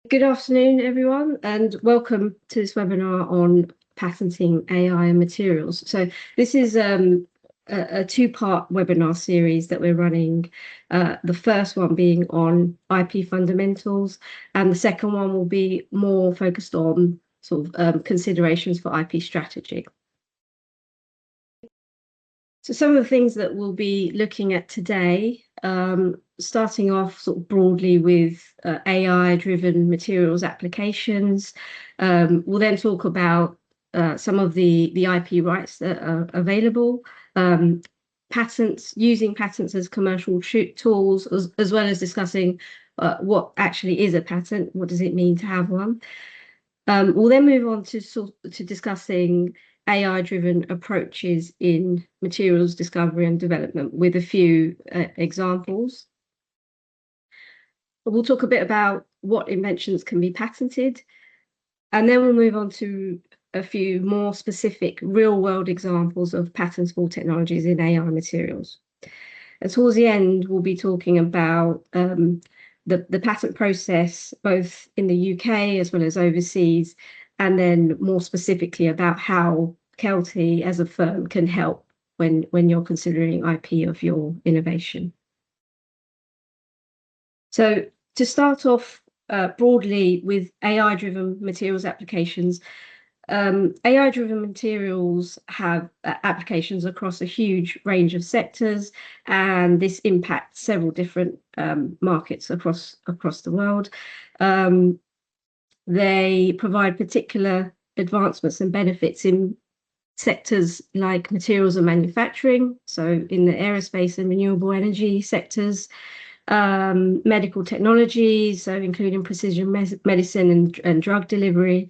Good afternoon, everyone, and welcome to this webinar on patenting AI and materials. So this is a two-part webinar series that we're running, the first one being on IP fundamentals, and the second one will be more focused on sort of considerations for IP strategy. So some of the things that we'll be looking at today, starting off sort of broadly with AI-driven materials applications. We'll then talk about some of the IP rights that are available, patents, using patents as commercial tools, as well as discussing what actually is a patent, what does it mean to have one. We'll then move on to discussing AI-driven approaches in materials discovery and development with a few examples. We'll talk a bit about what inventions can be patented, and then we'll move on to a few more specific real-world examples of patentable technologies in AI materials. And towards the end, we'll be talking about the patent process, both in the UK as well as overseas, and then more specifically about how Keltie as a firm can help when you're considering IP of your innovation. So to start off broadly with AI-driven materials applications, AI-driven materials have applications across a huge range of sectors, and this impacts several different markets across the world. They provide particular advancements and benefits in sectors like materials and manufacturing, so in the aerospace and renewable energy sectors, medical technology, so including precision medicine and drug delivery,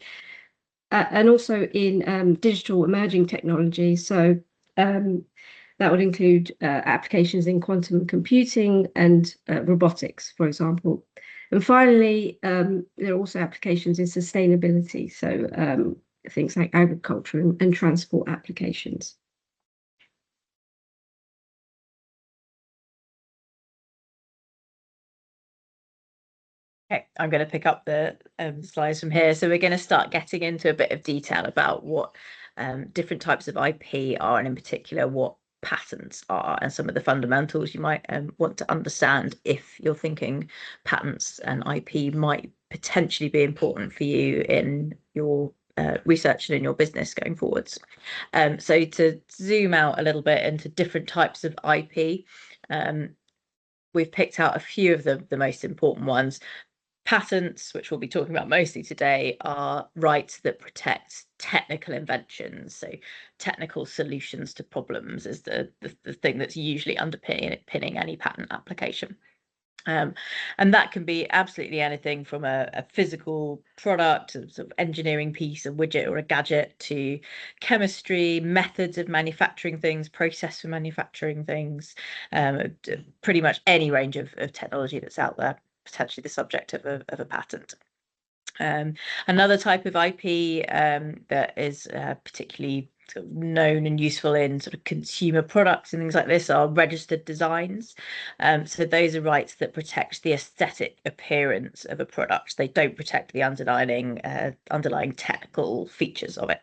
and also in digital emerging technology. So that would include applications in quantum computing and robotics, for example. And finally, there are also applications in sustainability, so things like agriculture and transport applications. Okay, I'm going to pick up the slides from here. So we're going to start getting into a bit of detail about what different types of IP are, and in particular what patents are, and some of the fundamentals you might want to understand if you're thinking patents and IP might potentially be important for you in your research and in your business going forwards. So to zoom out a little bit into different types of IP, we've picked out a few of the most important ones. Patents, which we'll be talking about mostly today, are rights that protect technical inventions. So technical solutions to problems is the thing that's usually underpinning any patent application. And that can be absolutely anything from a physical product, a sort of engineering piece, a widget or a gadget, to chemistry, methods of manufacturing things, process for manufacturing things, pretty much any range of technology that's out there, potentially the subject of a patent. Another type of IP that is particularly sort of known and useful in sort of consumer products and things like this are registered designs. So those are rights that protect the aesthetic appearance of a product. They don't protect the underlying technical features of it.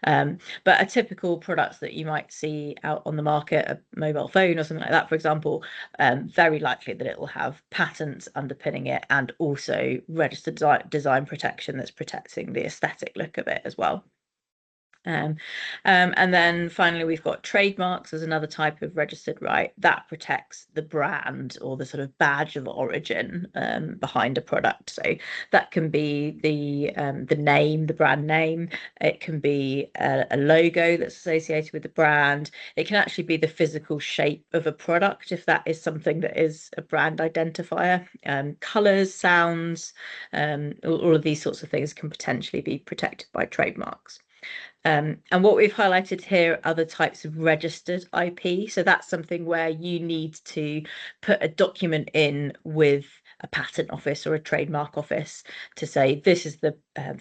But a typical product that you might see out on the market, a mobile phone or something like that, for example, very likely that it will have patents underpinning it, and also registered design protection that's protecting the aesthetic look of it as well. And then finally, we've got trademarks as another type of registered right that protects the brand or the sort of badge of origin behind a product. So that can be the name, the brand name. It can be a logo that's associated with the brand. It can actually be the physical shape of a product if that is something that is a brand identifier. Colors, sounds, all of these sorts of things can potentially be protected by trademarks. And what we've highlighted here are other types of registered IP. So that's something where you need to put a document in with a patent office or a trademark office to say, this is the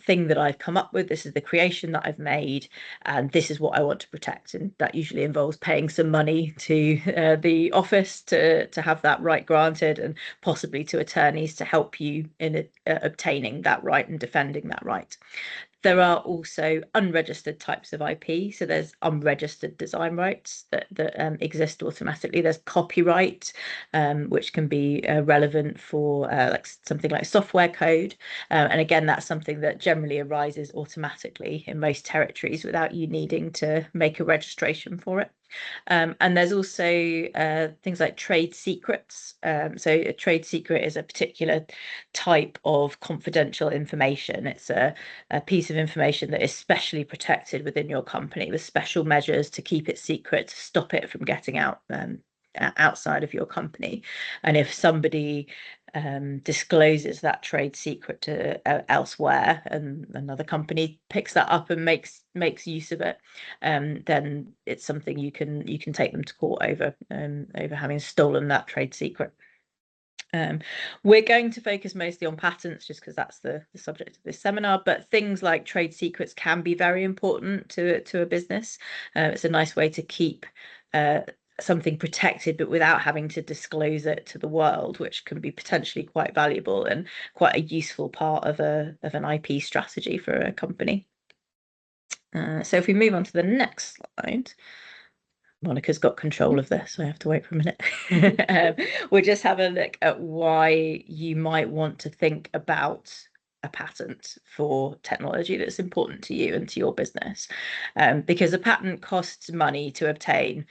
thing that I've come up with, this is the creation that I've made, and this is what I want to protect. And that usually involves paying some money to the office to have that right granted, and possibly to attorneys to help you in obtaining that right and defending that right. There are also unregistered types of IP. So there's unregistered design rights that exist automatically. There's copyright, which can be relevant for like something like software code. And again, that's something that generally arises automatically in most territories without you needing to make a registration for it. And there's also things like trade secrets. So a trade secret is a particular type of confidential information. It's a piece of information that is specially protected within your company with special measures to keep it secret, to stop it from getting out outside of your company. And if somebody discloses that trade secret to elsewhere, and another company picks that up and makes use of it, then it's something you can take them to court over having stolen that trade secret. We're going to focus mostly on patents just because that's the subject of this seminar, but things like trade secrets can be very important to a business. It's a nice way to keep something protected, but without having to disclose it to the world, which can be potentially quite valuable and quite a useful part of an IP strategy for a company. So if we move on to the next slide. Monica's got control of this, so I have to wait for a minute. We'll just have a look at why you might want to think about a patent for technology that's important to you and to your business, because a patent costs money to obtain.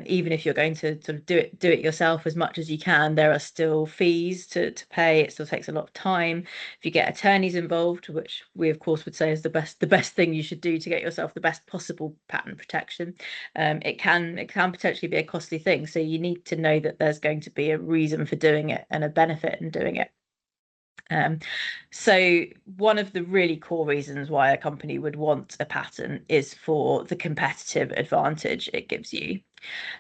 Even if you're going to sort of do it yourself as much as you can, there are still fees to pay. It still takes a lot of time. If you get attorneys involved, which we of course would say is the best thing you should do to get yourself the best possible patent protection, it can potentially be a costly thing. So you need to know that there's going to be a reason for doing it and a benefit in doing it. So one of the really core reasons why a company would want a patent is for the competitive advantage it gives you.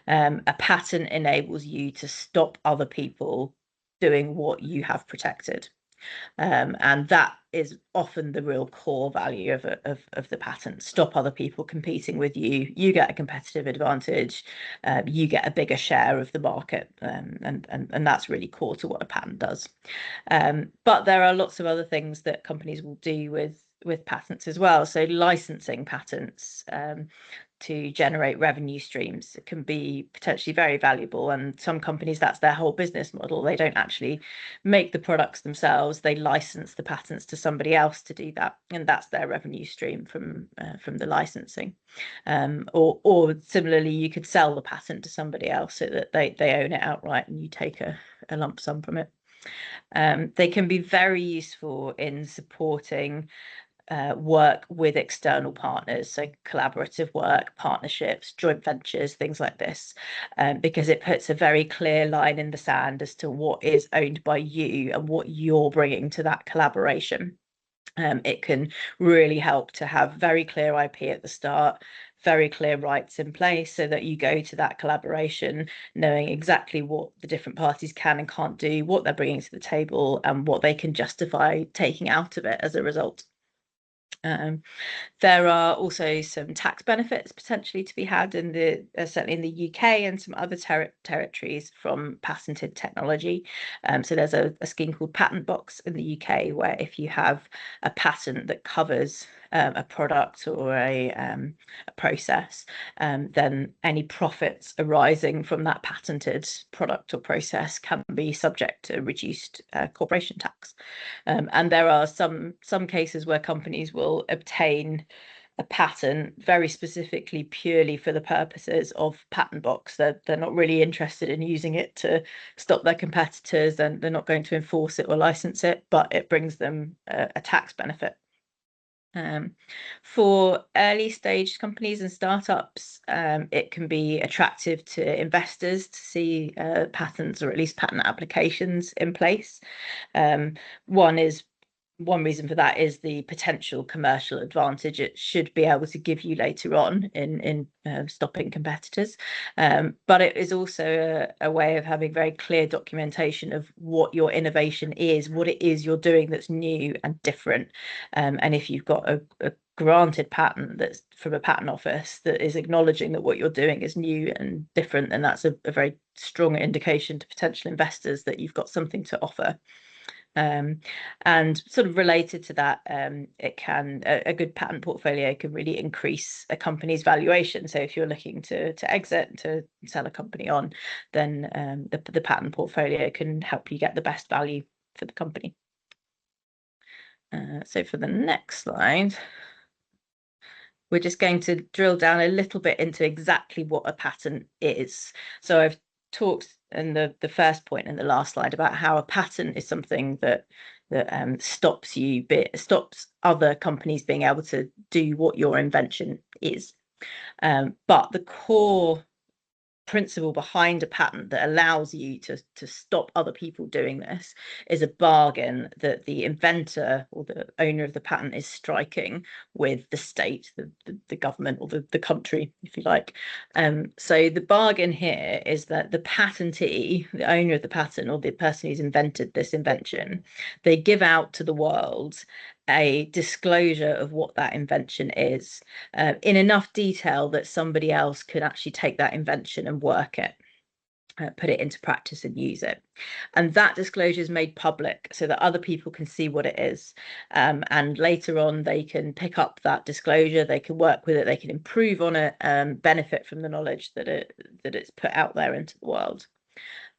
A patent enables you to stop other people doing what you have protected. And that is often the real core value of the patent. Stop other people competing with you. You get a competitive advantage. You get a bigger share of the market, and that's really core to what a patent does. But there are lots of other things that companies will do with patents as well. So licensing patents to generate revenue streams can be potentially very valuable, and some companies, that's their whole business model. They don't actually make the products themselves, they license the patents to somebody else to do that, and that's their revenue stream from the licensing. Or similarly, you could sell the patent to somebody else so that they own it outright and you take a lump sum from it. They can be very useful in supporting work with external partners, so collaborative work, partnerships, joint ventures, things like this, because it puts a very clear line in the sand as to what is owned by you and what you're bringing to that collaboration. It can really help to have very clear IP at the start, very clear rights in place, so that you go to that collaboration knowing exactly what the different parties can and can't do, what they're bringing to the table, and what they can justify taking out of it as a result. There are also some tax benefits potentially to be had in certainly in the UK and some other territories from patented technology. So there's a scheme called Patent Box in the UK, where if you have a patent that covers a product or a process, then any profits arising from that patented product or process can be subject to reduced corporation tax. And there are some cases where companies will obtain a patent very specifically purely for the purposes of Patent Box. They're not really interested in using it to stop their competitors, and they're not going to enforce it or license it, but it brings them a tax benefit. For early stage companies and startups, it can be attractive to investors to see patents or at least patent applications in place. One is one reason for that is the potential commercial advantage it should be able to give you later on in stopping competitors. But it is also a way of having very clear documentation of what your innovation is, what it is you're doing that's new and different. And if you've got a granted patent that's from a patent office that is acknowledging that what you're doing is new and different, then that's a very strong indication to potential investors that you've got something to offer. And sort of related to that, it can a good patent portfolio can really increase a company's valuation. So if you're looking to exit, to sell a company on, then the patent portfolio can help you get the best value for the company. So for the next slide, we're just going to drill down a little bit into exactly what a patent is. So I've talked in the first point in the last slide about how a patent is something that stops other companies being able to do what your invention is. But the core principle behind a patent that allows you to stop other people doing this is a bargain that the inventor or the owner of the patent is striking with the state, the government, or the country, if you like. So the bargain here is that the patentee, the owner of the patent, or the person who's invented this invention, they give out to the world a disclosure of what that invention is in enough detail that somebody else could actually take that invention and work it, put it into practice and use it. And that disclosure is made public so that other people can see what it is. And later on, they can pick up that disclosure, they can work with it, they can improve on it, benefit from the knowledge that it's put out there into the world.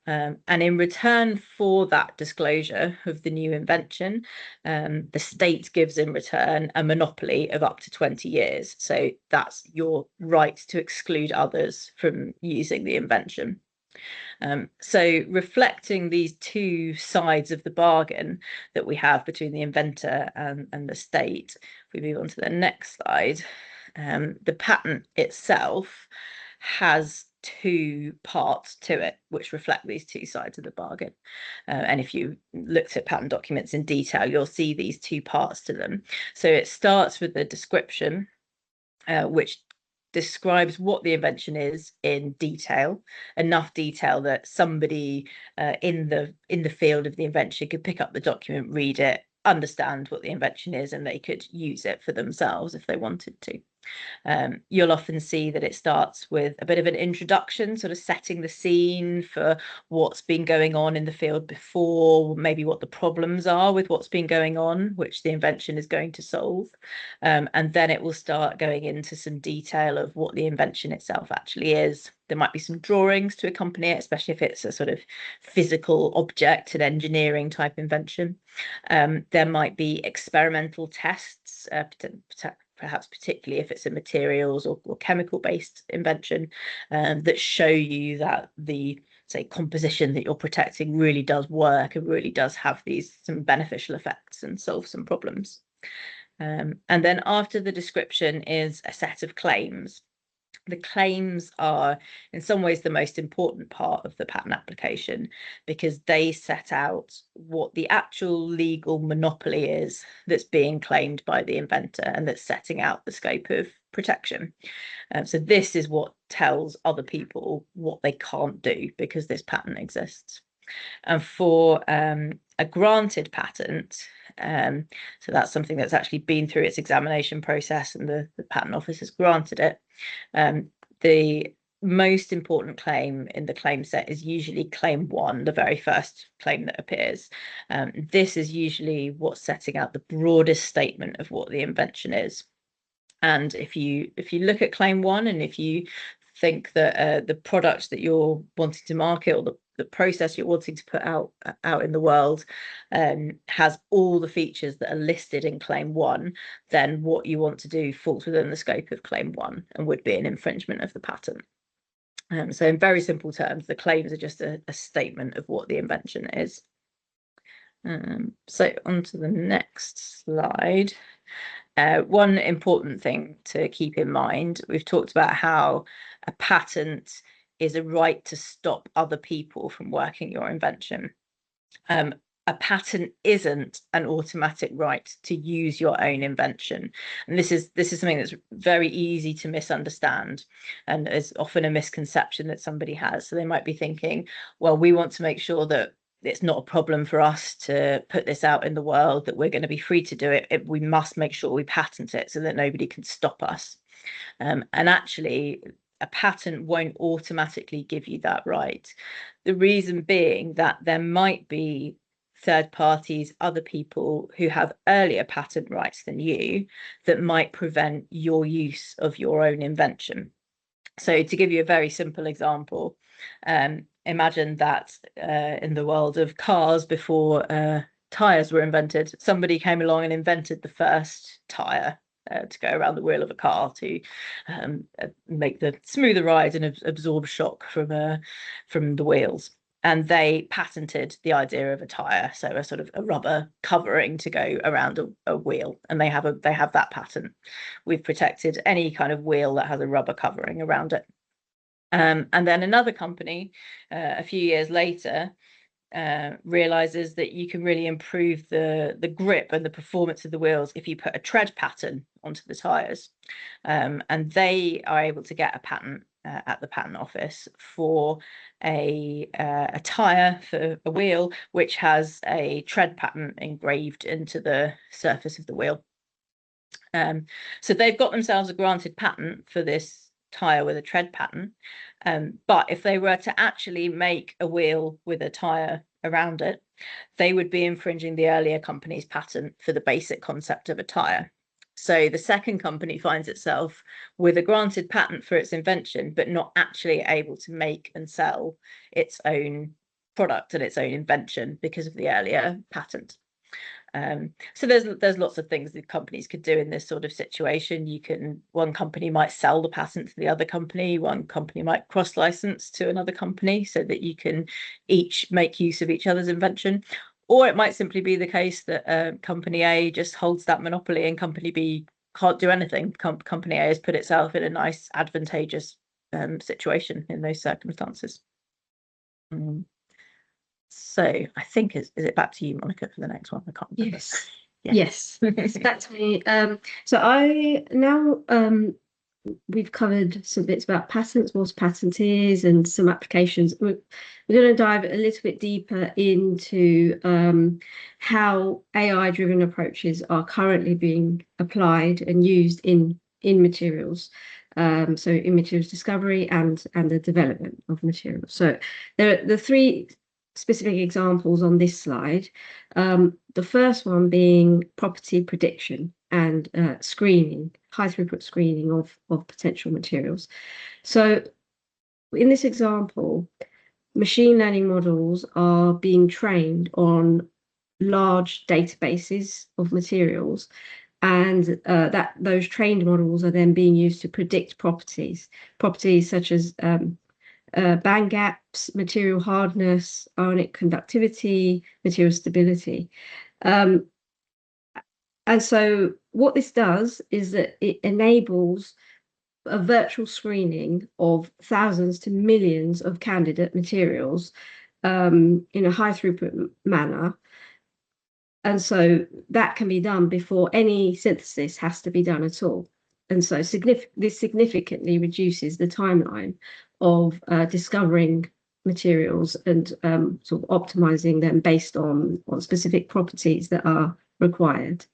And in return for that disclosure of the new invention, the state gives in return a monopoly of up to 20 years. So that's your right to exclude others from using the invention. So reflecting these two sides of the bargain that we have between the inventor and the state, if we move on to the next slide, the patent itself has two parts to it which reflect these two sides of the bargain. And if you looked at patent documents in detail, you'll see these two parts to them. So it starts with the description, which describes what the invention is in detail, enough detail that somebody in the field of the invention could pick up the document, read it, understand what the invention is, and they could use it for themselves if they wanted to. You'll often see that it starts with a bit of an introduction, sort of setting the scene for what's been going on in the field before, maybe what the problems are with what's been going on, which the invention is going to solve. And then it will start going into some detail of what the invention itself actually is. There might be some drawings to accompany it, especially if it's a sort of physical object, an engineering type invention. There might be experimental tests, perhaps particularly if it's a materials or chemical based invention, that show you that the, say, composition that you're protecting really does work and really does have some beneficial effects and solve some problems. And then after the description is a set of claims. The claims are in some ways the most important part of the patent application because they set out what the actual legal monopoly is that's being claimed by the inventor and that's setting out the scope of protection. So this is what tells other people what they can't do because this patent exists. And for a granted patent, so that's something that's actually been through its examination process and the patent office has granted it, the most important claim in the claim set is usually claim 1, the very first claim that appears. This is usually what's setting out the broadest statement of what the invention is. And if you look at claim 1, and if you think that the product that you're wanting to market or the process you're wanting to put out in the world has all the features that are listed in claim 1, then what you want to do falls within the scope of claim 1 and would be an infringement of the patent. So in very simple terms, the claims are just a statement of what the invention is. So on to the next slide. One important thing to keep in mind, we've talked about how a patent is a right to stop other people from working your invention. a patent isn't an automatic right to use your own invention. And this is something that's very easy to misunderstand, and is often a misconception that somebody has. So they might be thinking, well, we want to make sure that it's not a problem for us to put this out in the world, that we're going to be free to do it. We must make sure we patent it so that nobody can stop us. And actually, a patent won't automatically give you that right. The reason being that there might be third parties, other people who have earlier patent rights than you, that might prevent your use of your own invention. So to give you a very simple example, imagine that in the world of cars, before tires were invented, somebody came along and invented the first tire to go around the wheel of a car to make the smoother ride and absorb shock from the wheels. And they patented the idea of a tire, so a sort of a rubber covering to go around a wheel, and they have that patent. We've protected any kind of wheel that has a rubber covering around it. And then another company, a few years later, realizes that you can really improve the grip and the performance of the wheels if you put a tread pattern onto the tires. And they are able to get a patent at the patent office for a tire for a wheel which has a tread pattern engraved into the surface of the wheel. So they've got themselves a granted patent for this tire with a tread pattern, but if they were to actually make a wheel with a tire around it, they would be infringing the earlier company's patent for the basic concept of a tire. So the second company finds itself with a granted patent for its invention, but not actually able to make and sell its own product and its own invention because of the earlier patent. So there's lots of things that companies could do in this sort of situation. One company might sell the patent to the other company, one company might cross-license to another company so that you can each make use of each other's invention. Or it might simply be the case that company A just holds that monopoly and company B can't do anything. Company A has put itself in a nice, advantageous situation in those circumstances. So I think is it back to you, Monica, for the next one? I can't remember. Yes, it's back to me. So I now we've covered some bits about patents, what a patent is, and some applications. We're going to dive a little bit deeper into how AI-driven approaches are currently being applied and used in materials. So in materials discovery and the development of materials. So there are the three specific examples on this slide. The first one being property prediction and screening, high throughput screening of potential materials. So in this example, machine learning models are being trained on large databases of materials, and that those trained models are then being used to predict properties such as band gaps, material hardness, ionic conductivity, material stability. And so what this does is that it enables a virtual screening of thousands to millions of candidate materials in a high throughput manner. And so that can be done before any synthesis has to be done at all. And so this significantly reduces the timeline of discovering materials and sort of optimizing them based on specific properties that are required.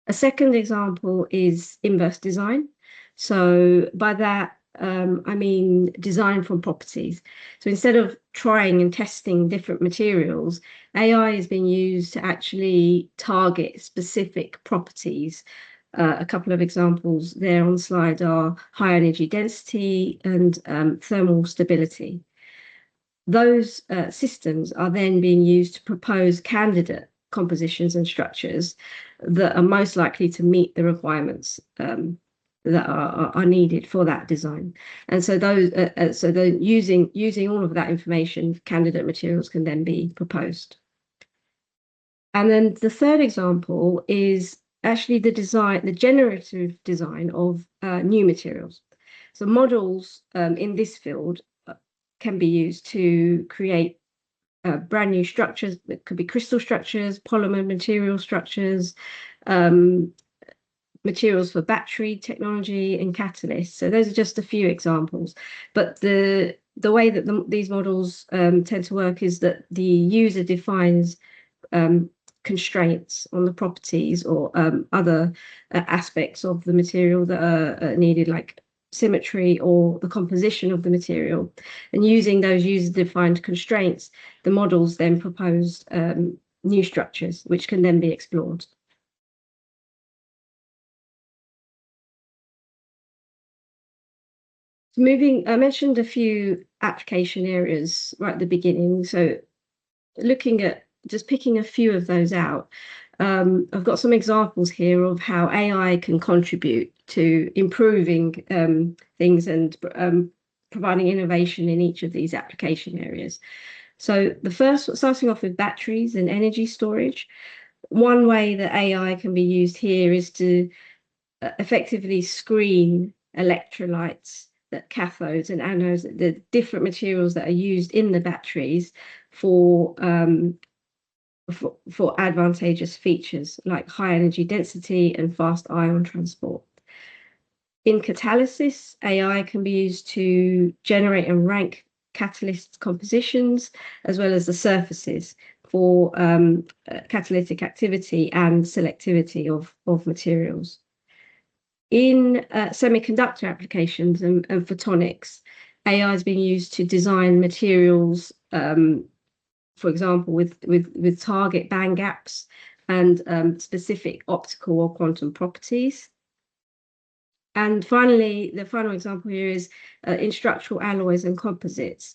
A second example is inverse design. So by that, I mean design from properties. So instead of trying and testing different materials, AI is being used to actually target specific properties. A couple of examples there on the slide are high energy density and thermal stability. Those systems are then being used to propose candidate compositions and structures that are most likely to meet the requirements that are needed for that design. And so using all of that information, candidate materials can then be proposed. And then the third example is actually the generative design of new materials. So models in this field can be used to create brand new structures. It could be crystal structures, polymer material structures, materials for battery technology, and catalysts. So those are just a few examples. But the way that these models tend to work is that the user defines constraints on the properties or other aspects of the material that are needed, like symmetry or the composition of the material. And using those user-defined constraints, the models then propose new structures, which can then be explored. I mentioned a few application areas right at the beginning. So looking at just picking a few of those out, I've got some examples here of how AI can contribute to improving things and providing innovation in each of these application areas. So the first, starting off with batteries and energy storage, one way that AI can be used here is to effectively screen electrolytes, that cathodes and anodes, the different materials that are used in the batteries for advantageous features like high energy density and fast ion transport. In catalysis, AI can be used to generate and rank catalyst compositions, as well as the surfaces for catalytic activity and selectivity of materials. In semiconductor applications and photonics, AI is being used to design materials, for example, with target band gaps and specific optical or quantum properties. And finally, the final example here is in structural alloys and composites.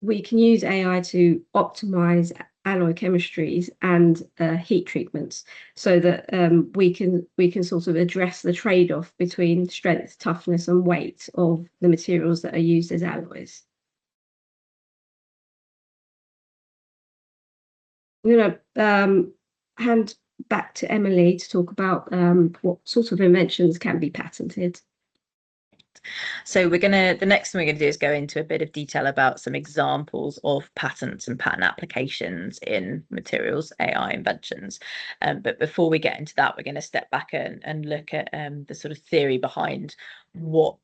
We can use AI to optimize alloy chemistries and heat treatments, so that we can sort of address the trade-off between strength, toughness, and weight of the materials that are used as alloys. I'm going to hand back to Emily to talk about what sort of inventions can be patented. So the next thing we're going to do is go into a bit of detail about some examples of patents and patent applications in materials AI inventions. But before we get into that, we're going to step back and look at the sort of theory behind what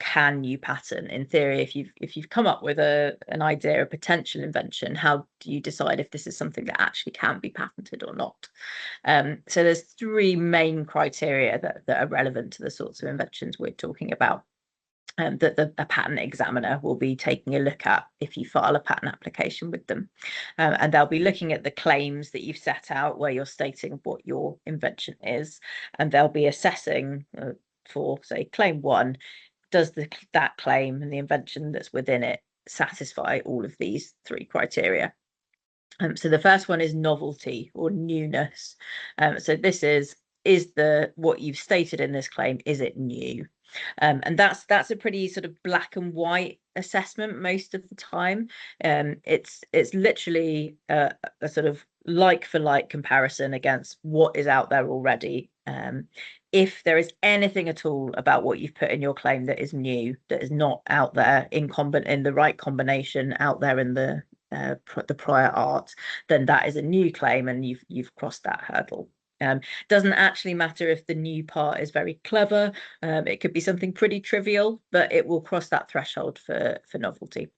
can you patent. In theory, if you've come up with an idea, a potential invention, how do you decide if this is something that actually can be patented or not? So there's three main criteria that are relevant to the sorts of inventions we're talking about. That a patent examiner will be taking a look at if you file a patent application with them. And they'll be looking at the claims that you've set out, where you're stating what your invention is, and they'll be assessing for, say, claim 1, does that claim and the invention that's within it satisfy all of these three criteria? So the first one is novelty or newness. So this is what you've stated in this claim, is it new? And that's a pretty sort of black and white assessment most of the time. It's literally a sort of like for like comparison against what is out there already. If there is anything at all about what you've put in your claim that is new, that is not out there in the right combination out there in the prior art, then that is a new claim and you've crossed that hurdle. Doesn't actually matter if the new part is very clever. It could be something pretty trivial, but it will cross that threshold for novelty.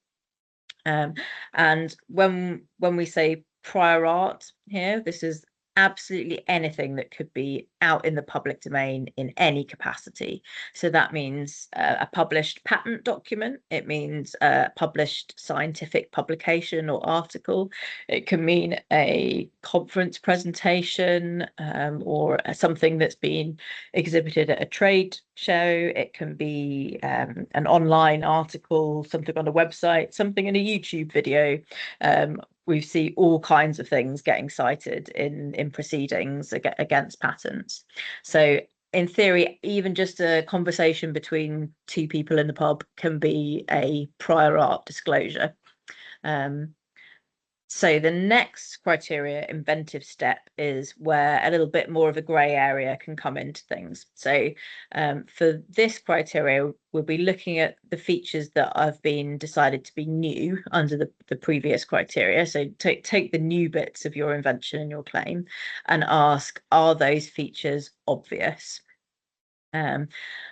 And when we say prior art here, this is absolutely anything that could be out in the public domain in any capacity. So that means a published patent document. It means a published scientific publication or article. It can mean a conference presentation or something that's been exhibited at a trade show. It can be an online article, something on a website, something in a YouTube video. We see all kinds of things getting cited in proceedings against patents. So in theory, even just a conversation between two people in the pub can be a prior art disclosure. So the next criteria, inventive step, is where a little bit more of a grey area can come into things. So for this criteria, we'll be looking at the features that have been decided to be new under the previous criteria. So take the new bits of your invention and your claim and ask, are those features obvious?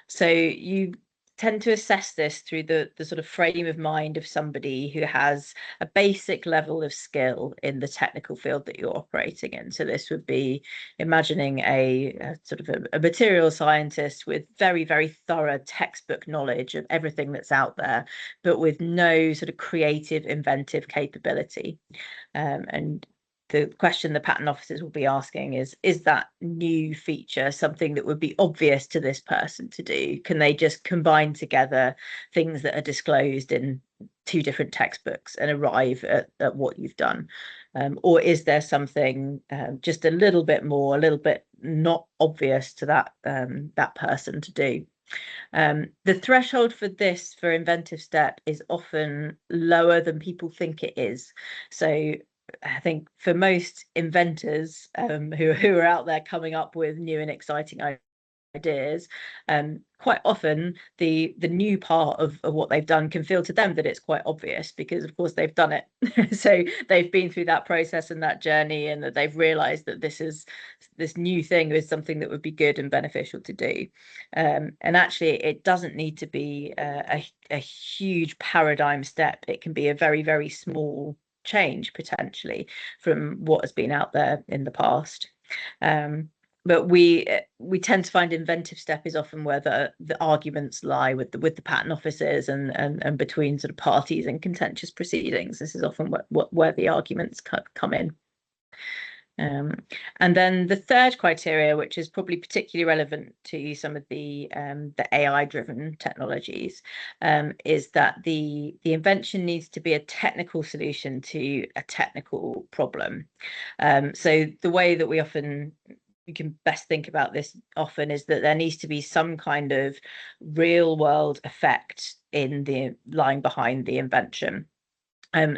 So you tend to assess this through the sort of frame of mind of somebody who has a basic level of skill in the technical field that you're operating in. So this would be imagining a sort of a material scientist with very, very thorough textbook knowledge of everything that's out there, but with no sort of creative, inventive capability. And the question the patent officers will be asking is that new feature something that would be obvious to this person to do? Can they just combine together things that are disclosed in 2 different textbooks and arrive at what you've done? Or is there something just a little bit not obvious to that person to do? The threshold for this, for inventive step, is often lower than people think it is. So I think for most inventors who are out there coming up with new and exciting ideas, quite often the new part of what they've done can feel to them that it's quite obvious, because of course they've done it. So they've been through that process and that journey, and that they've realized that this new thing is something that would be good and beneficial to do. And actually it doesn't need to be a huge paradigm step. It can be a very, very small change potentially from what has been out there in the past. But we tend to find inventive step is often where the arguments lie with the patent offices and between sort of parties in contentious proceedings. This is often where the arguments come in. And then the third criteria, which is probably particularly relevant to some of the AI-driven technologies, is that the invention needs to be a technical solution to a technical problem. So the way that we can best think about this often is that there needs to be some kind of real world effect lying behind the invention.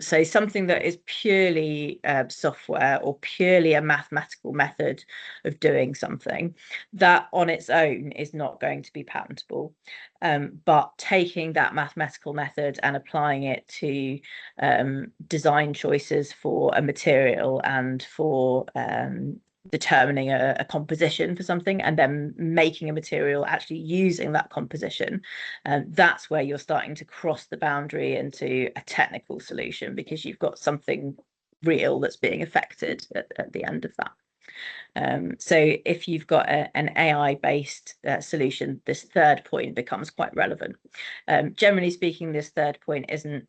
So something that is purely software or purely a mathematical method of doing something, that on its own is not going to be patentable. But taking that mathematical method and applying it to design choices for a material and for determining a composition for something, and then making a material actually using that composition, that's where you're starting to cross the boundary into a technical solution, because you've got something real that's being affected at the end of that. So if you've got an AI-based solution, this third point becomes quite relevant. Generally speaking, this third point isn't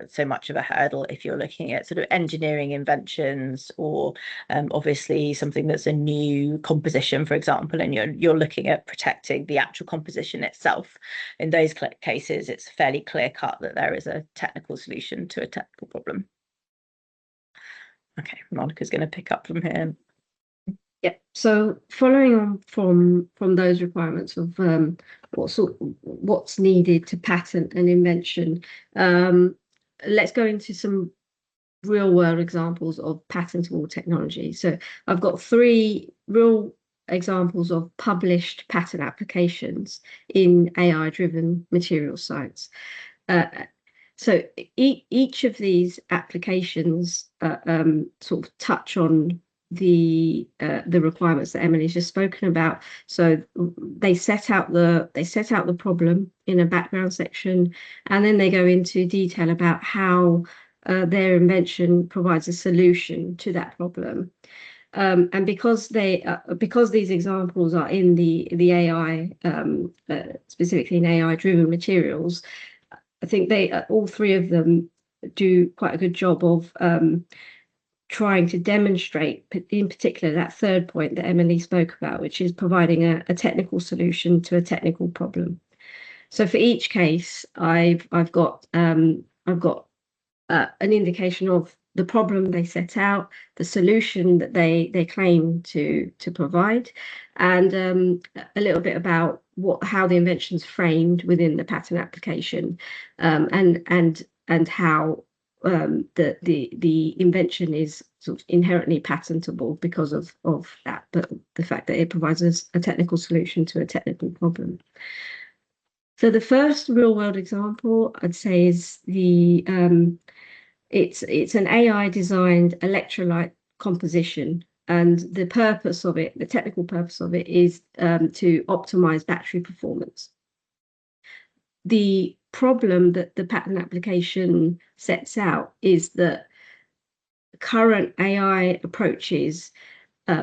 so much of a hurdle if you're looking at sort of engineering inventions, or obviously something that's a new composition, for example, and you're looking at protecting the actual composition itself. In those cases, it's fairly clear cut that there is a technical solution to a technical problem. Okay, Monica's going to pick up from here. Yeah, so following on from those requirements of what's needed to patent an invention, let's go into some real world examples of patentable technology. So I've got 3 real examples of published patent applications in AI-driven material science. So each of these applications sort of touch on the requirements that Emily's just spoken about. So they set out the problem in a background section, and then they go into detail about how their invention provides a solution to that problem. And because these examples are in the AI, specifically in AI-driven materials, I think all 3 of them do quite a good job of trying to demonstrate, in particular, that third point that Emily spoke about, which is providing a technical solution to a technical problem. So for each case, I've got an indication of the problem they set out, the solution that they claim to provide, and a little bit about how the invention's framed within the patent application, and how the invention is sort of inherently patentable because of that, but the fact that it provides us a technical solution to a technical problem. So the first real world example I'd say is it's an AI designed electrolyte composition, and the purpose of it, the technical purpose of it, is to optimize battery performance. The problem that the patent application sets out is that current AI approaches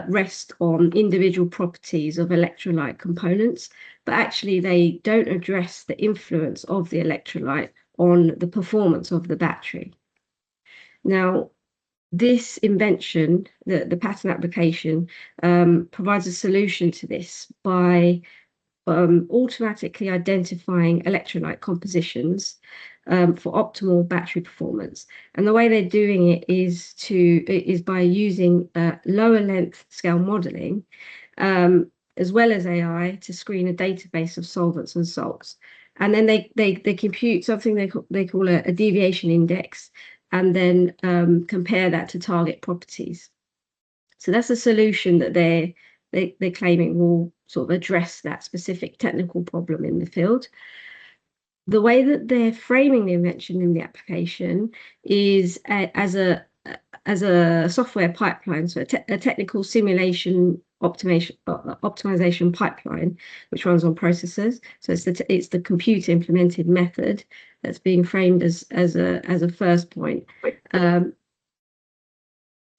rest on individual properties of electrolyte components, but actually they don't address the influence of the electrolyte on the performance of the battery. Now, this invention, the patent application, provides a solution to this by automatically identifying electrolyte compositions for optimal battery performance. And the way they're doing it is by using lower length scale modeling, as well as AI, to screen a database of solvents and salts. And then they compute something they call a deviation index, and then compare that to target properties. So that's a solution that they're claiming will sort of address that specific technical problem in the field. The way that they're framing the invention in the application is as a software pipeline, so a technical simulation optimization pipeline, which runs on processors. So it's the computer implemented method that's being framed as a first point.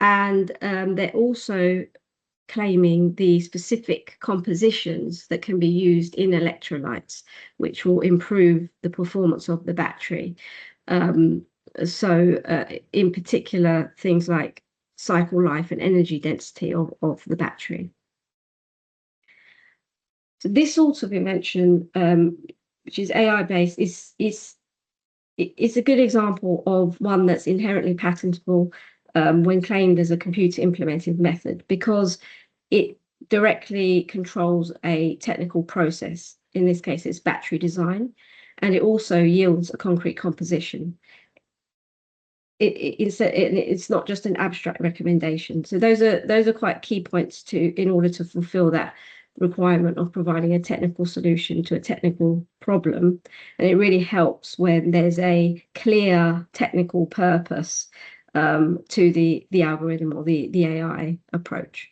And they're also claiming the specific compositions that can be used in electrolytes, which will improve the performance of the battery. So in particular, things like cycle life and energy density of the battery. So this sort of invention, which is AI-based, is a good example of one that's inherently patentable when claimed as a computer implemented method, because it directly controls a technical process. In this case, it's battery design, and it also yields a concrete composition. It's not just an abstract recommendation. So those are quite key points in order to fulfill that requirement of providing a technical solution to a technical problem. And it really helps when there's a clear technical purpose to the algorithm or the AI approach.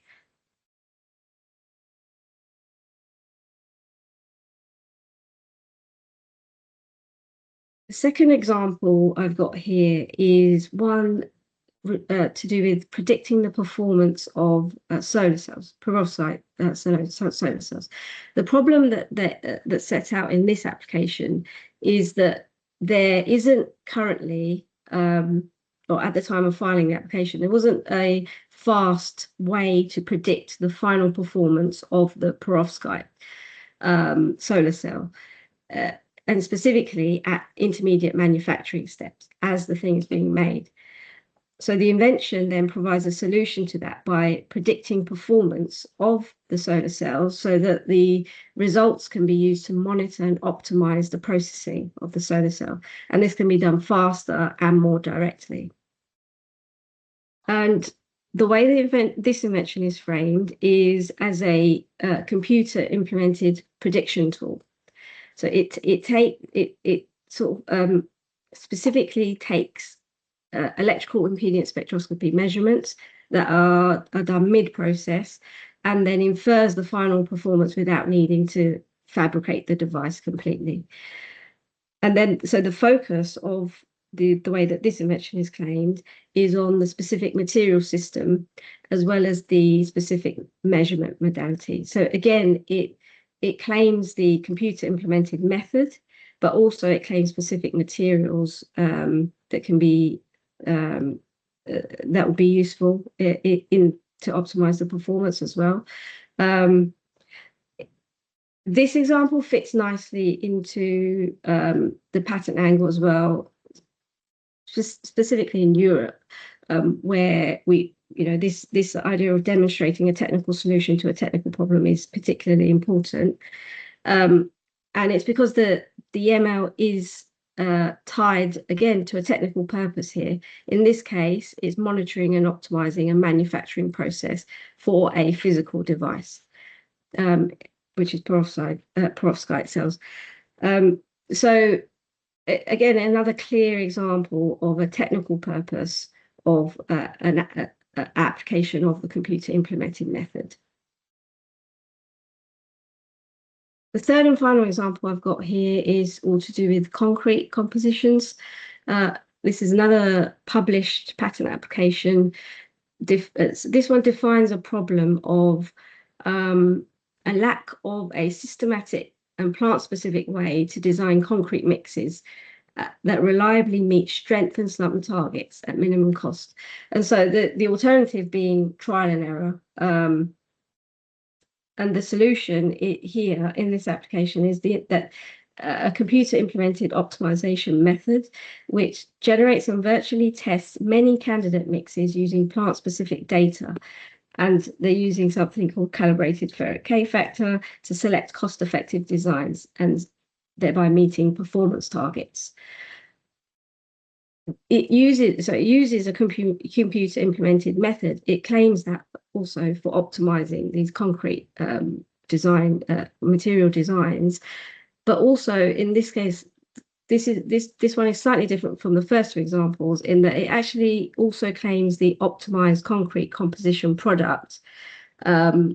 The second example I've got here is one to do with predicting the performance of solar cells, perovskite solar cells. The problem that's set out in this application is that there isn't currently, or at the time of filing the application, there wasn't a fast way to predict the final performance of the perovskite solar cell. And specifically at intermediate manufacturing steps as the thing is being made. So the invention then provides a solution to that by predicting performance of the solar cells so that the results can be used to monitor and optimize the processing of the solar cell. And this can be done faster and more directly. And the way this invention is framed is as a computer implemented prediction tool. So it sort of specifically takes electrical impedance spectroscopy measurements that are done mid-process, and then infers the final performance without needing to fabricate the device completely. And then, so the focus of the way that this invention is claimed is on the specific material system as well as the specific measurement modality. So again, it claims the computer implemented method, but also it claims specific materials that can be that would be useful to optimize the performance as well. This example fits nicely into the patent angle as well, just specifically in Europe, where this idea of demonstrating a technical solution to a technical problem is particularly important. And it's because the ML is tied again to a technical purpose here. In this case, it's monitoring and optimizing a manufacturing process for a physical device, which is perovskite cells. So again, another clear example of a technical purpose of an application of the computer implemented method. The third and final example I've got here is all to do with concrete compositions. This is another published patent application. This one defines a problem of a lack of a systematic and plant-specific way to design concrete mixes that reliably meet strength and slump targets at minimum cost. And so the alternative being trial and error. And the solution here in this application is that a computer implemented optimization method which generates and virtually tests many candidate mixes using plant specific data. And they're using something called calibrated ferric K factor to select cost effective designs and thereby meeting performance targets. It uses a computer implemented method. It claims that also for optimizing these concrete material designs, but also in this case, this one is slightly different from the first two examples in that it actually also claims the optimized concrete composition product,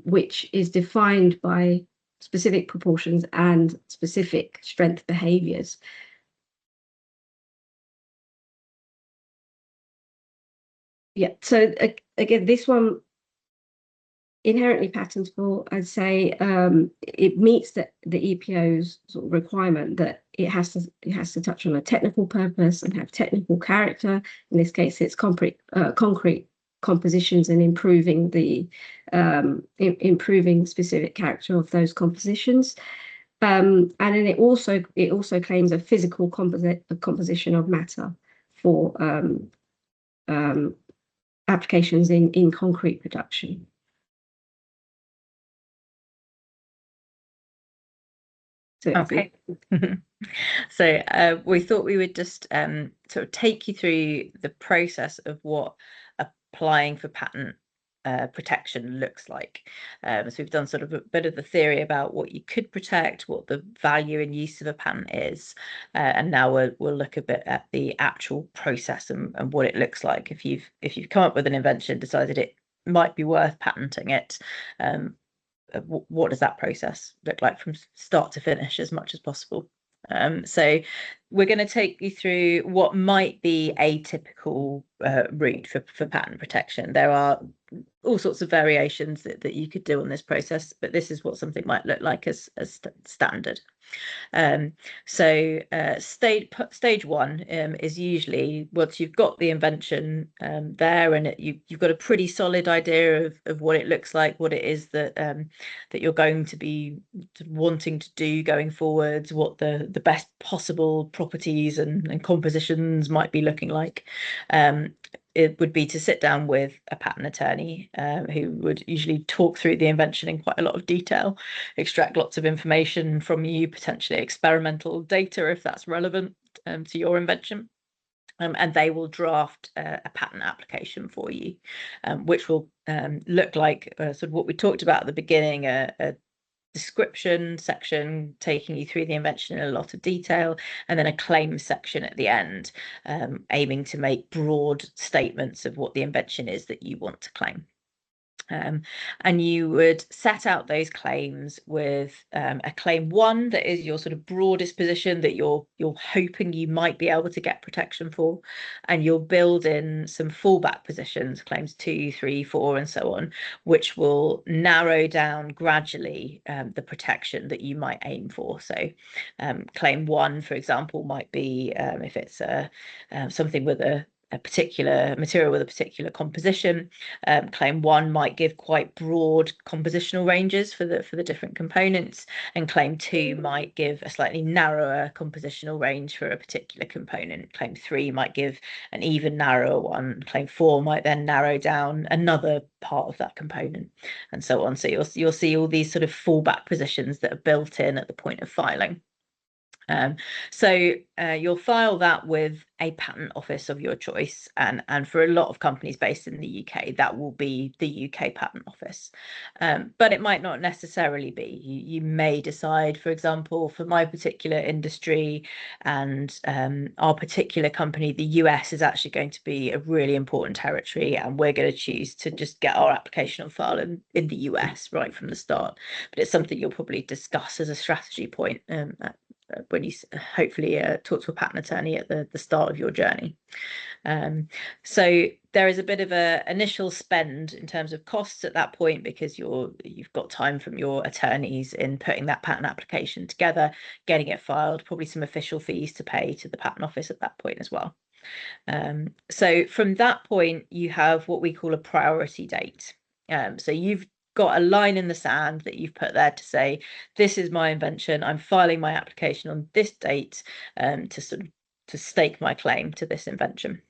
which is defined by specific proportions and specific strength behaviors. Yeah, so again, this one inherently patentable. I'd say it meets the EPO's sort of requirement that it has to touch on a technical purpose and have technical character. In this case, it's concrete compositions and improving the improving specific character of those compositions. And then it also claims a physical composition of matter for applications in concrete production. So okay. So we thought we would just sort of take you through the process of what applying for patent protection looks like. So we've done sort of a bit of the theory about what you could protect, what the value and use of a patent is, and now we'll look a bit at the actual process and what it looks like if you've come up with an invention, decided it might be worth patenting it. What does that process look like from start to finish as much as possible? So we're going to take you through what might be a typical route for patent protection. There are all sorts of variations that you could do on this process, but this is what something might look like as standard. So stage one is usually once you've got the invention there and you've got a pretty solid idea of what it looks like, what it is that that you're going to be wanting to do going forwards, what the best possible properties and compositions might be looking like. It would be to sit down with a patent attorney who would usually talk through the invention in quite a lot of detail, extract lots of information from you, potentially experimental data if that's relevant to your invention. And they will draft a patent application for you, which will look like sort of what we talked about at the beginning, a description section taking you through the invention in a lot of detail, and then a claim section at the end, aiming to make broad statements of what the invention is that you want to claim. And you would set out those claims with a claim one that is your sort of broadest position that you're hoping you might be able to get protection for, and you'll build in some fallback positions, claims 2, 3, 4, and so on, which will narrow down gradually the protection that you might aim for. So claim one, for example, might be if it's something with a particular material with a particular composition. Claim one might give quite broad compositional ranges for the different components, and claim two might give a slightly narrower compositional range for a particular component. Claim three might give an even narrower one. Claim four might then narrow down another part of that component, and so on. So you'll see all these sort of fallback positions that are built in at the point of filing. So you'll file that with a patent office of your choice, and for a lot of companies based in the UK, that will be the UK Patent Office. But it might not necessarily be. You may decide, for example, for my particular industry and our particular company, the US is actually going to be a really important territory, and we're going to choose to just get our application on file in the US right from the start. But it's something you'll probably discuss as a strategy point when you hopefully talk to a patent attorney at the start of your journey. So there is a bit of a initial spend in terms of costs at that point, because you've got time from your attorneys in putting that patent application together, getting it filed, probably some official fees to pay to the patent office at that point as well. So from that point, you have what we call a priority date. So you've got a line in the sand that you've put there to say, this is my invention, I'm filing my application on this date to stake my claim to this invention.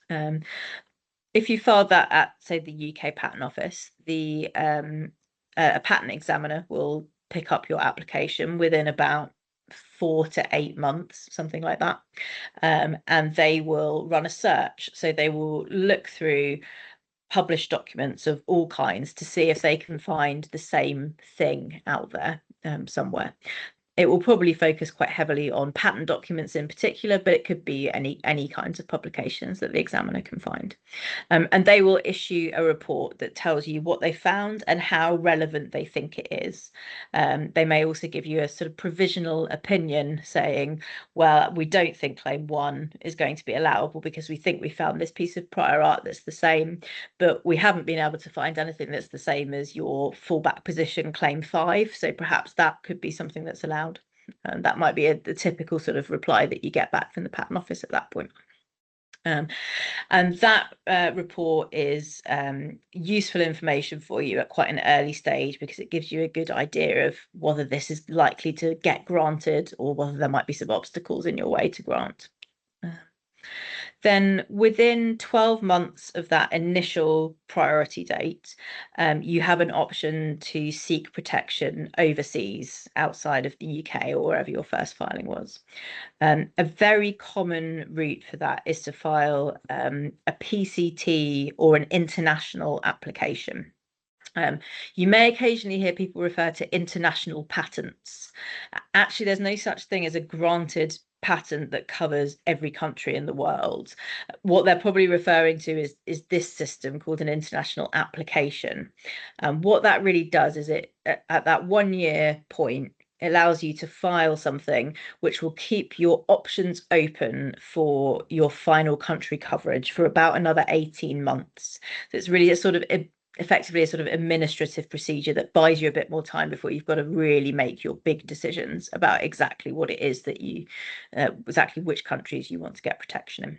If you filed that at, say, the UK Patent Office, a patent examiner will pick up your application within about 4 to 8 months, something like that, and they will run a search. So they will look through published documents of all kinds to see if they can find the same thing out there somewhere. It will probably focus quite heavily on patent documents in particular, but it could be any kinds of publications that the examiner can find. And they will issue a report that tells you what they found and how relevant they think it is. They may also give you a sort of provisional opinion saying, well, we don't think claim 1 is going to be allowable because we think we found this piece of prior art that's the same, but we haven't been able to find anything that's the same as your fallback position claim 5. So perhaps that could be something that's allowed. And that might be the typical sort of reply that you get back from the patent office at that point. And that report is useful information for you at quite an early stage, because it gives you a good idea of whether this is likely to get granted or whether there might be some obstacles in your way to grant. Then within 12 months of that initial priority date, you have an option to seek protection overseas outside of the UK or wherever your first filing was. A very common route for that is to file a PCT or an international application. You may occasionally hear people refer to international patents. Actually, there's no such thing as a granted patent that covers every country in the world. What they're probably referring to is this system called an international application. What that really does is it, at that 1 year point, allows you to file something which will keep your options open for your final country coverage for about another 18 months. So it's really a sort of effectively a sort of administrative procedure that buys you a bit more time before you've got to really make your big decisions about exactly what it is that you, exactly which countries you want to get protection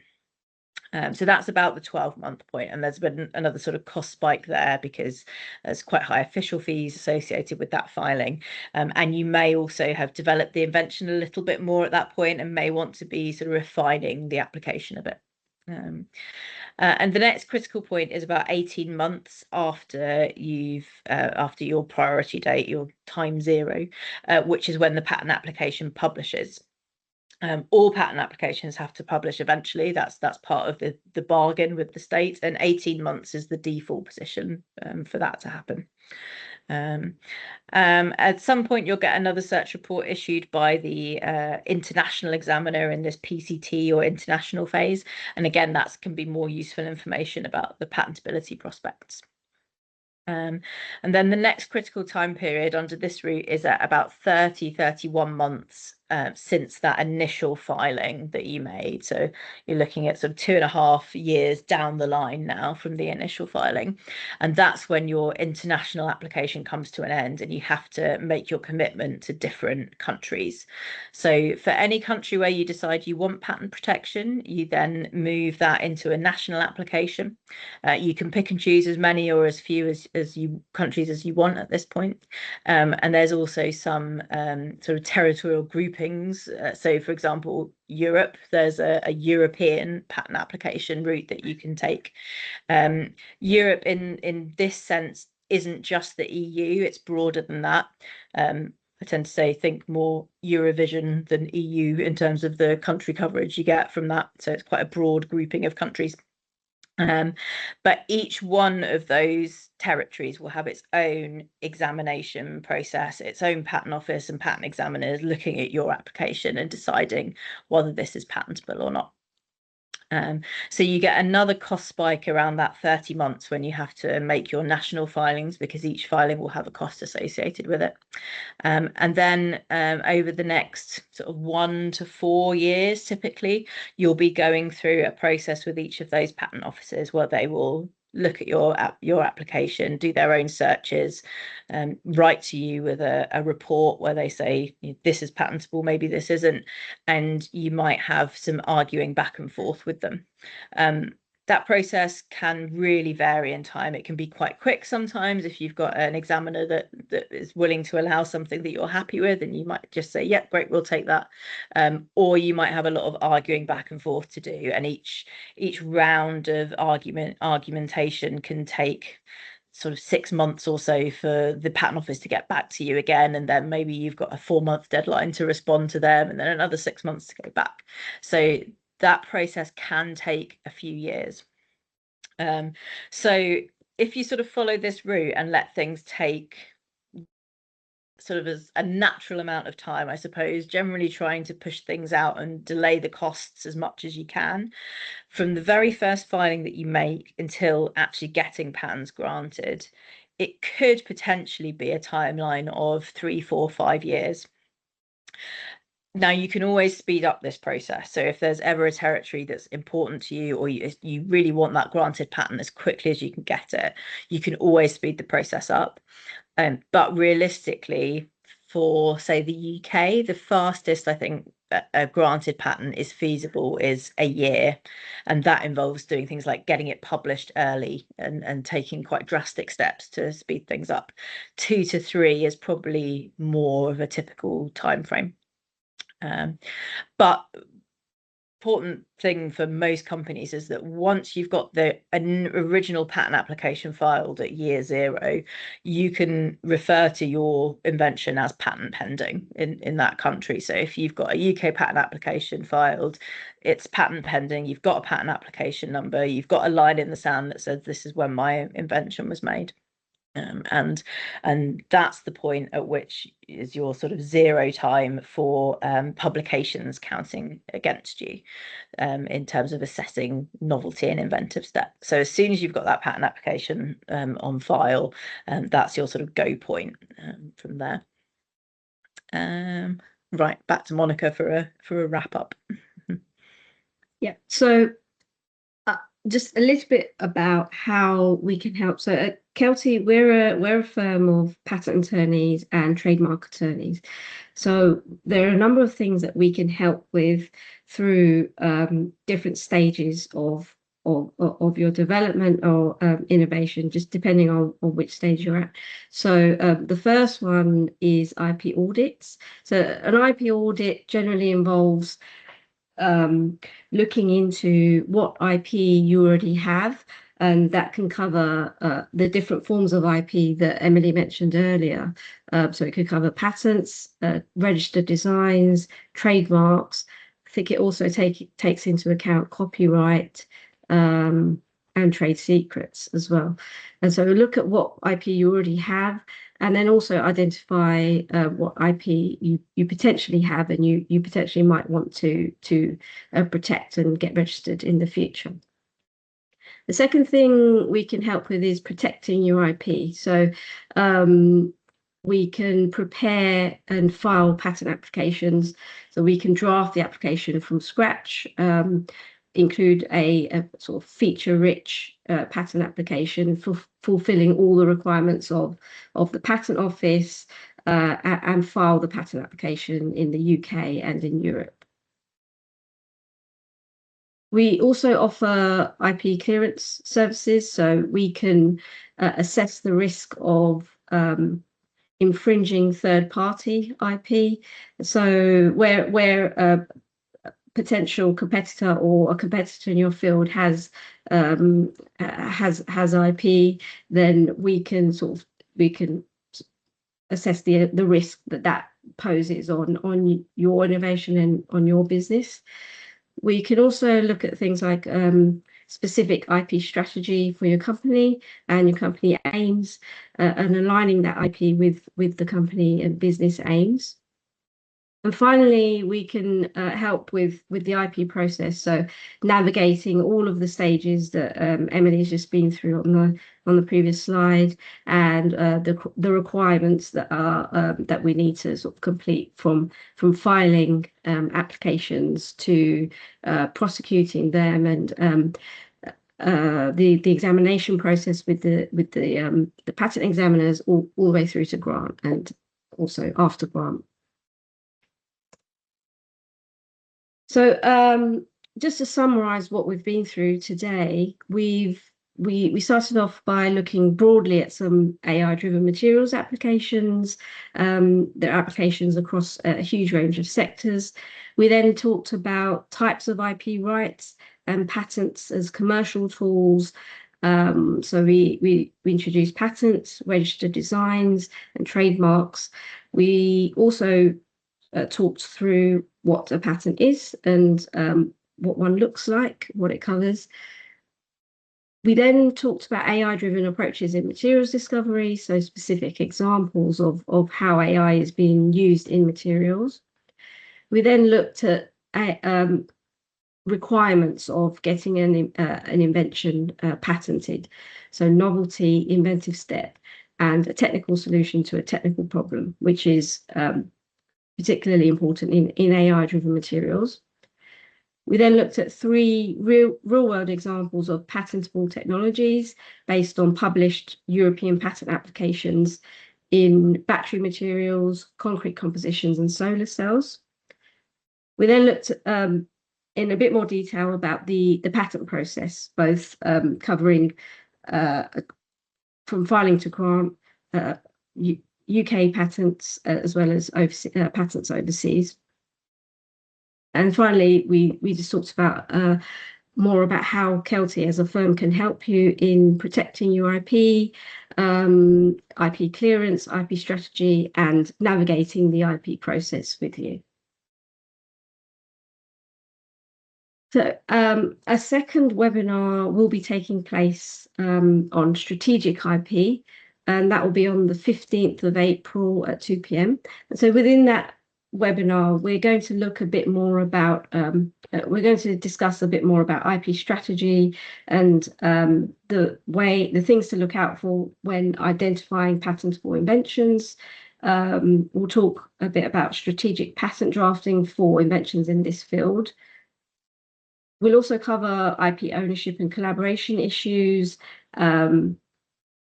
in. So that's about the 12-month point, and there's been another sort of cost spike there because there's quite high official fees associated with that filing, and you may also have developed the invention a little bit more at that point and may want to be sort of refining the application a bit. And the next critical point is about 18 months after after your priority date, your time 0, which is when the patent application publishes. All patent applications have to publish eventually. That's part of the bargain with the state, and 18 months is the default position for that to happen. At some point, you'll get another search report issued by the international examiner in this PCT or international phase. And again, that can be more useful information about the patentability prospects. And then the next critical time period under this route is at about 31 months since that initial filing that you made. So you're looking at sort of 2.5 years down the line now from the initial filing. And that's when your international application comes to an end and you have to make your commitment to different countries. So for any country where you decide you want patent protection, you then move that into a national application. You can pick and choose as many or as few countries as you want at this point. And there's also some sort of territorial groupings. So, for example, Europe, there's a European patent application route that you can take. Europe, in this sense, isn't just the EU; it's broader than that. I tend to say think more Eurovision than EU in terms of the country coverage you get from that. So it's quite a broad grouping of countries. But each one of those territories will have its own examination process, its own patent office and patent examiners looking at your application and deciding whether this is patentable or not. So you get another cost spike around that 30 months when you have to make your national filings, because each filing will have a cost associated with it. And then over the next sort of 1 to 4 years, typically, you'll be going through a process with each of those patent offices where they will look at your application, do their own searches, write to you with a report where they say this is patentable, maybe this isn't, and you might have some arguing back and forth with them. That process can really vary in time. It can be quite quick sometimes if you've got an examiner that is willing to allow something that you're happy with, and you might just say, yep, great, we'll take that. Or you might have a lot of arguing back and forth to do, and each round of argumentation can take sort of 6 months or so for the patent office to get back to you again, and then maybe you've got a 4-month deadline to respond to them, and then another 6 months to go back. So that process can take a few years. So if you sort of follow this route and let things take sort of as a natural amount of time, I suppose, generally trying to push things out and delay the costs as much as you can, from the very first filing that you make until actually getting patents granted, it could potentially be a timeline of 3, 4, 5 years. Now, you can always speed up this process. So if there's ever a territory that's important to you, or you really want that granted patent as quickly as you can get it, you can always speed the process up. But realistically, for, say, the UK, the fastest I think a granted patent is feasible is a year. And that involves doing things like getting it published early and taking quite drastic steps to speed things up. 2 to 3 is probably more of a typical time frame. But important thing for most companies is that once you've got an original patent application filed at year 0, you can refer to your invention as patent pending in that country. So if you've got a UK patent application filed, it's patent pending, you've got a patent application number, you've got a line in the sand that says this is when my invention was made. And that's the point at which is your sort of 0 time for publications counting against you in terms of assessing novelty and inventive step. So as soon as you've got that patent application on file, that's your sort of go point from there. Right, back to Monica for a wrap up. Yeah, so just a little bit about how we can help. So at Keltie, we're a firm of patent attorneys and trademark attorneys. So there are a number of things that we can help with through different stages of your development or innovation, just depending on which stage you're at. So the first one is IP audits. So an IP audit generally involves looking into what IP you already have, and that can cover the different forms of IP that Emily mentioned earlier. So it could cover patents, registered designs, trademarks. I think it also takes into account copyright and trade secrets as well. And so look at what IP you already have, and then also identify what IP you potentially have and you potentially might want to protect and get registered in the future. The second thing we can help with is protecting your IP. So we can prepare and file patent applications. So we can draft the application from scratch, include a sort of feature-rich patent application for fulfilling all the requirements of the patent office, and file the patent application in the UK and in Europe. We also offer IP clearance services, so we can assess the risk of infringing third-party IP. So where a potential competitor or a competitor in your field has IP, then we can assess the risk that poses on your innovation and on your business. We can also look at things like specific IP strategy for your company and your company aims, and aligning that IP with the company and business aims. And finally, we can help with the IP process, so navigating all of the stages that Emily's just been through on the previous slide, and the requirements that we need to sort of complete from filing applications to prosecuting them, and the examination process with the patent examiners all the way through to grant, and also after grant. So just to summarize what we've been through today, we started off by looking broadly at some AI-driven materials applications. There are applications across a huge range of sectors. We then talked about types of IP rights and patents as commercial tools. So we introduced patents, registered designs, and trademarks. We also talked through what a patent is and what one looks like, what it covers. We then talked about AI-driven approaches in materials discovery, so specific examples of how AI is being used in materials. We then looked at requirements of getting an invention patented, so novelty, inventive step, and a technical solution to a technical problem, which is particularly important in AI-driven materials. We then looked at 3 real-world examples of patentable technologies based on published European patent applications in battery materials, concrete compositions, and solar cells. We then looked in a bit more detail about the patent process, both covering from filing to grant, UK patents, as well as patents overseas. And finally, we just talked about more about how Keltie as a firm can help you in protecting your IP, IP clearance, IP strategy, and navigating the IP process with you. So a second webinar will be taking place on strategic IP, and that will be on the 15th of April at 2 p.m. And so within that webinar, we're going to look a bit more about, we're going to discuss a bit more about IP strategy and the things to look out for when identifying patentable inventions. We'll talk a bit about strategic patent drafting for inventions in this field. We'll also cover IP ownership and collaboration issues,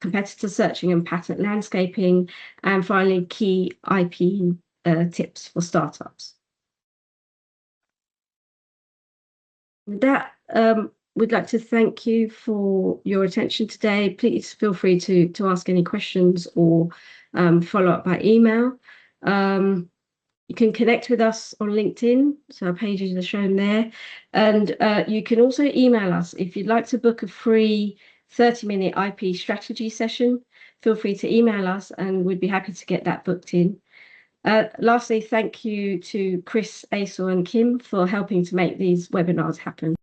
competitor searching and patent landscaping, and finally key IP tips for startups. With that, we'd like to thank you for your attention today. Please feel free to ask any questions or follow up by email. You can connect with us on LinkedIn, so our pages are shown there. And you can also email us if you'd like to book a free 30-minute IP strategy session. Feel free to email us and we'd be happy to get that booked in. Lastly, thank you to Chris, Aisel, and Kim for helping to make these webinars happen.